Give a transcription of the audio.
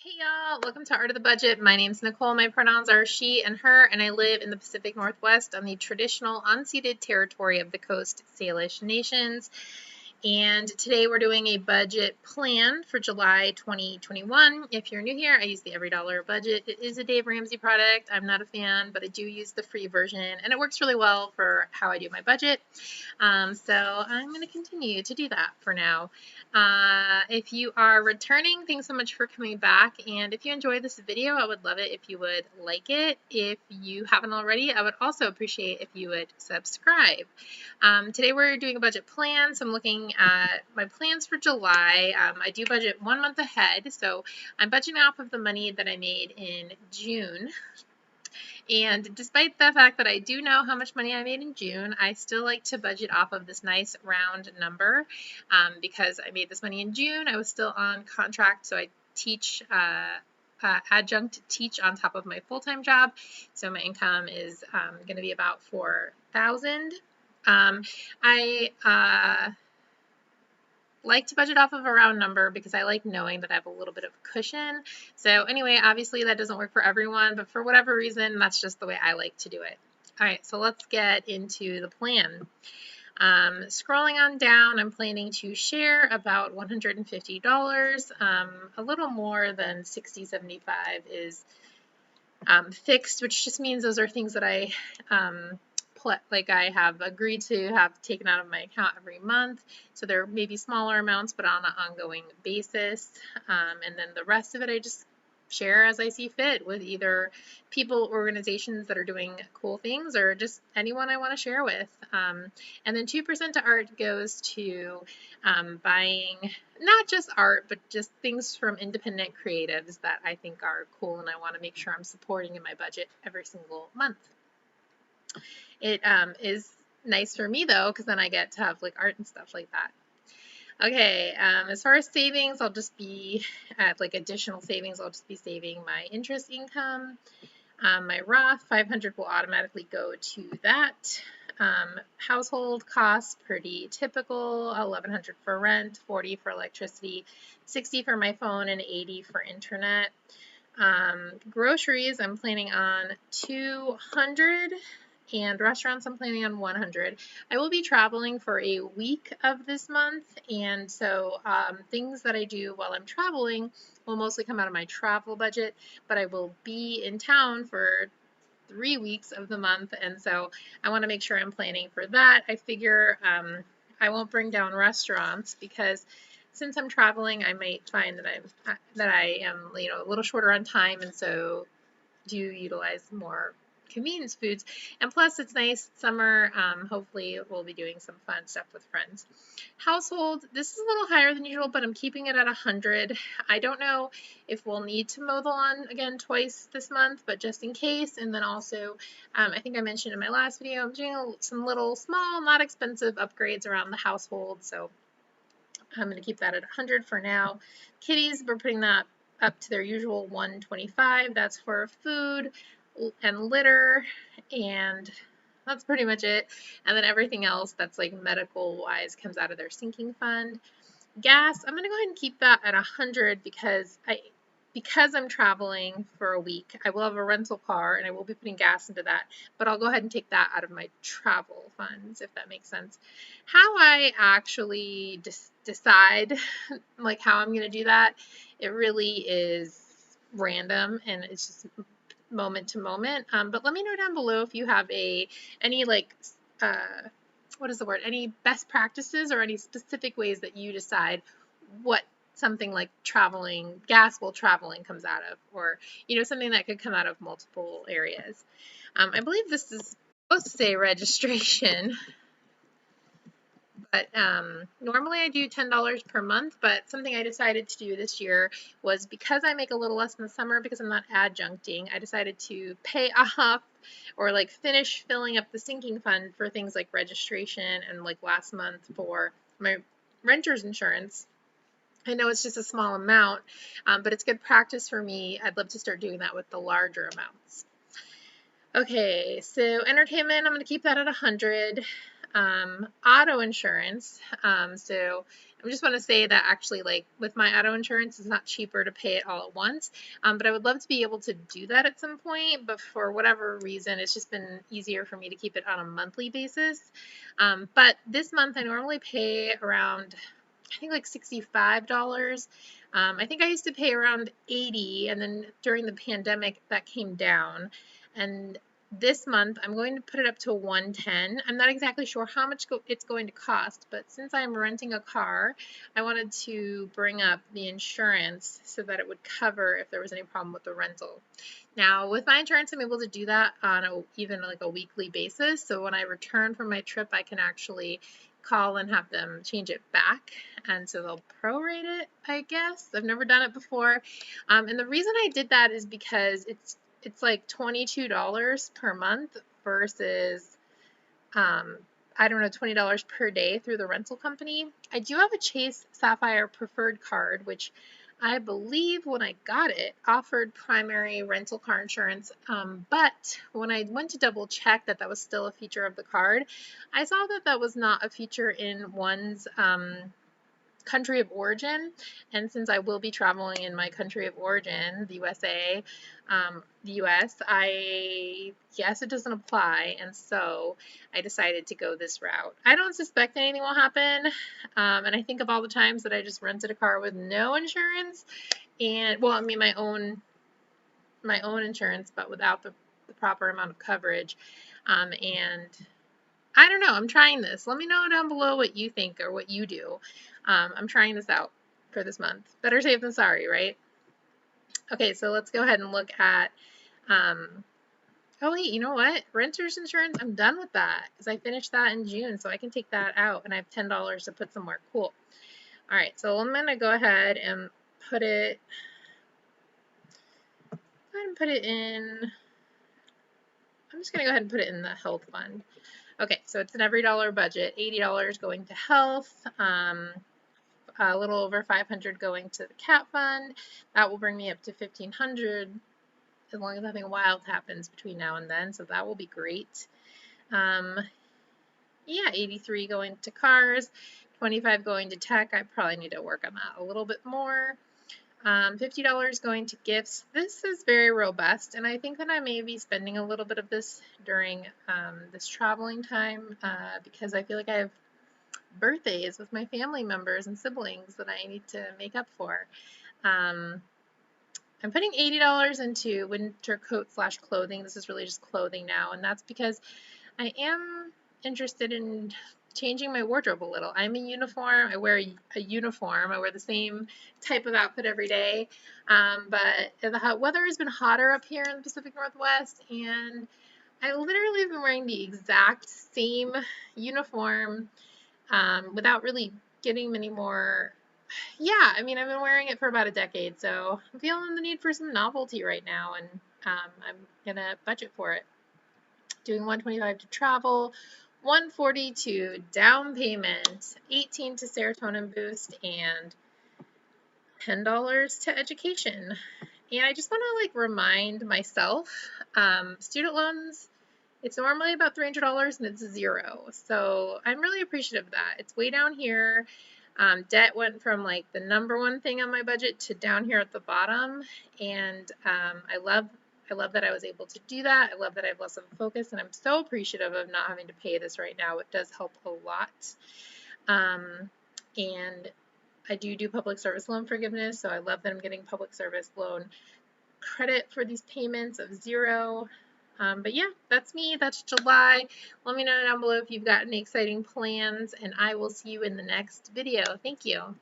Hey y'all, welcome to Art of the Budget. My name's Nicole. My pronouns are she and her, and I live in the Pacific Northwest on the traditional unceded territory of the Coast Salish Nations. And today we're doing a budget plan for July 2021. If you're new here, I use the Every Dollar Budget. It is a Dave Ramsey product. I'm not a fan, but I do use the free version, and it works really well for how I do my budget. So I'm going to continue to do that for now. If you are returning, thanks so much for coming back. And if you enjoyed this video, I would love it if you would like it. If you haven't already, I would also appreciate if you would subscribe. Today we're doing a budget plan, so I'm looking at my plans for July. I do budget 1 month ahead, so I'm budgeting off of the money that I made in June. And despite the fact that I do know how much money I made in June, I still like to budget off of this nice round number because I made this money in June. I was still on contract, so I teach adjunct teach on top of my full-time job. So my income is going to be about $4,000. I like to budget off of a round number because I like knowing that I have a little bit of cushion. So anyway, obviously that doesn't work for everyone, but for whatever reason, that's just the way I like to do it. All right, so let's get into the plan. Scrolling on down, I'm planning to share about $150. A little more than $60-$75 is fixed, which just means those are things that I I have agreed to have taken out of my account every month. So they're maybe smaller amounts, but on an ongoing basis. And then the rest of it, I just share as I see fit with either people, organizations that are doing cool things, or just anyone I want to share with. And then 2% to art goes to buying not just art, but just things from independent creatives that I think are cool and I want to make sure I'm supporting in my budget every single month. It is nice for me though, because then I get to have like art and stuff like that. Okay, as far as savings, I'll just be at like additional savings. I'll just be saving my interest income. My Roth 500 will automatically go to that. Household costs, pretty typical, 1100 for rent, 40 for electricity, 60 for my phone, and 80 for internet. Groceries, I'm planning on 200, and restaurants, I'm planning on 100. I will be traveling for a week of this month, and so things that I do while I'm traveling will mostly come out of my travel budget, but I will be in town for 3 weeks of the month, and so I want to make sure I'm planning for that. I figure I won't bring down restaurants because since I'm traveling, I might find that I am a little shorter on time, and so do utilize more convenience foods. And plus, it's nice summer. Hopefully, we'll be doing some fun stuff with friends. Household, this is a little higher than usual, but I'm keeping it at 100. I don't know if we'll need to mow the lawn again twice this month, but just in case. And then also, I think I mentioned in my last video, I'm doing some little small, not expensive upgrades around the household. So I'm going to keep that at 100 for now. Kitties, we're putting that up to their usual 125. That's for food and litter, and that's pretty much it. And then everything else that's like medical wise comes out of their sinking fund. Gas, I'm going to go ahead and keep that at 100 because I'm traveling for a week. I will have a rental car and I will be putting gas into that, but I'll go ahead and take that out of my travel funds, if that makes sense. How I actually decide like how I'm going to do that, it really is random and it's just moment to moment. But let me know down below if you have any like any best practices or any specific ways that you decide what something like traveling, gas while traveling comes out of, or something that could come out of multiple areas. I believe this is supposed to say registration, but normally I do $10 per month, but something I decided to do this year was because I make a little less in the summer because I'm not adjuncting, I decided to pay off or like finish filling up the sinking fund for things like registration and like last month for my renter's insurance. I know it's just a small amount, but it's good practice for me. I'd love to start doing that with the larger amounts. Okay, so entertainment, I'm going to keep that at 100. Auto insurance, so I just want to say that actually, like with my auto insurance, it's not cheaper to pay it all at once. But I would love to be able to do that at some point. But for whatever reason, it's just been easier for me to keep it on a monthly basis. But this month, I normally pay around, I think like $65. I think I used to pay around 80, and then during the pandemic that came down. And this month I'm going to put it up to 110. I'm not exactly sure how much it's going to cost, but since I'm renting a car, I wanted to bring up the insurance so that it would cover if there was any problem with the rental. Now, with my insurance, I'm able to do that on even like a weekly basis. So when I return from my trip, I can actually call and have them change it back. And so they'll prorate it, I guess. I've never done it before. And the reason I did that is because it's like $22 per month versus I don't know, $20 per day through the rental company. I do have a Chase Sapphire Preferred card, which I believe when I got it offered primary rental car insurance. But when I went to double check that that was still a feature of the card, I saw that that was not a feature in one's country of origin. And since I will be traveling in my country of origin, the USA, the US, I guess it doesn't apply. And so I decided to go this route. I don't suspect anything will happen. And I think of all the times that I just rented a car with no insurance and, well, I mean, my own insurance, but without the proper amount of coverage. And I don't know. I'm trying this. Let me know down below what you think or what you do. I'm trying this out for this month. Better safe than sorry, right? Okay, so let's go ahead and look at, oh wait, you know what? Renter's insurance, I'm done with that because I finished that in June, so I can take that out and I have $10 to put somewhere. Cool. All right, so I'm going to go ahead and put it in, I'm just going to go ahead and put it in the health fund. Okay, so it's an every dollar budget, $80 going to health, a little over $500 going to the cat fund. That will bring me up to $1,500 as long as nothing wild happens between now and then, so that will be great. Yeah, 83 going to cars, 25 going to tech. I probably need to work on that a little bit more. $50 going to gifts. This is very robust, and I think that I may be spending a little bit of this during this traveling time because I feel like I have birthdays with my family members and siblings that I need to make up for. I'm putting $80 into winter coat / clothing. This is really just clothing now, and that's because I am interested in changing my wardrobe a little. I'm in uniform. I wear a uniform. I wear the same type of outfit every day. But the weather has been hotter up here in the Pacific Northwest, and I literally have been wearing the exact same uniform without really getting many more. Yeah, I mean, I've been wearing it for about a decade, so I'm feeling the need for some novelty right now, and I'm gonna budget for it. Doing $125 to travel, $140 to down payment, $18 to serotonin boost, and $10 to education. And I just want to like remind myself, student loans, it's normally about $300 and it's zero. So I'm really appreciative of that. It's way down here. Debt went from like the #1 thing on my budget to down here at the bottom. And I love that I was able to do that. I love that I have less of a focus, and I'm so appreciative of not having to pay this right now. It does help a lot. And I do public service loan forgiveness, so I love that I'm getting public service loan credit for these payments of zero. But yeah, that's me. That's July. Let me know down below if you've got any exciting plans, and I will see you in the next video. Thank you.